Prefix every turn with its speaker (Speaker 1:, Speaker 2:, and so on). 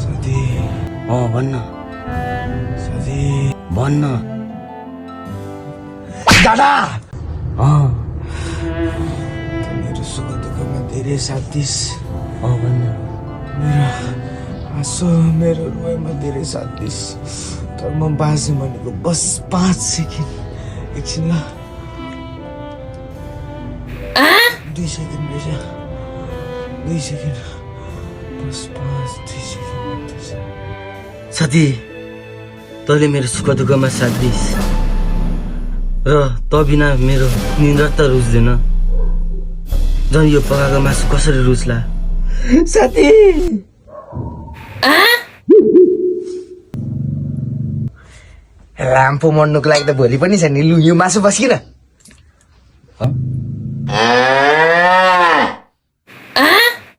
Speaker 1: साथी
Speaker 2: भन्न
Speaker 1: साथी
Speaker 2: भन्न
Speaker 1: दादा
Speaker 2: अँ
Speaker 1: त मेरो सुख दुःखमा धेरै साथ दिस
Speaker 2: भन्न
Speaker 1: मेरो हाँसो मेरो रुवाईमा धेरै साथ दिस तर म बाँचे भनेको बस 5 सेकेन्ड एकछिन ल 2 सेकेन्ड रहेछ 2 सेकेन्ड बस 2 सेकेन्ड
Speaker 2: साथी तैँले मेरो सुख दुःखमा साथ दिइस् र त बिना मेरो निन्द्रा त रुच्दैन झन् यो पकाएको मासु कसरी रुच्ला साथी
Speaker 1: लाम्पो मर्नुको लागि त भोलि पनि छ नि लु यो मासु बस्किन